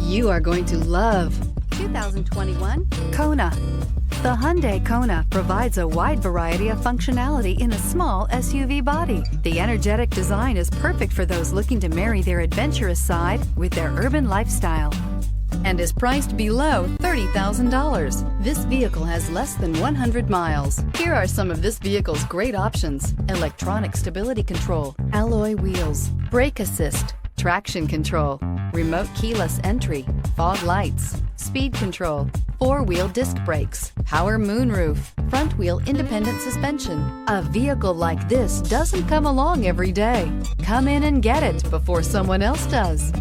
You are going to love 2021 Kona. The Hyundai Kona provides a wide variety of functionality in a small SUV body. The energetic design is perfect for those looking to marry their adventurous side with their urban lifestyle and is priced below $30,000. This vehicle has less than 100 miles. Here are some of this vehicle's great options: electronic stability control, alloy wheels, brake assist, traction control, remote keyless entry, fog lights, speed control, four-wheel disc brakes, power moonroof, front-wheel independent suspension. A vehicle like this doesn't come along every day. Come in and get it before someone else does.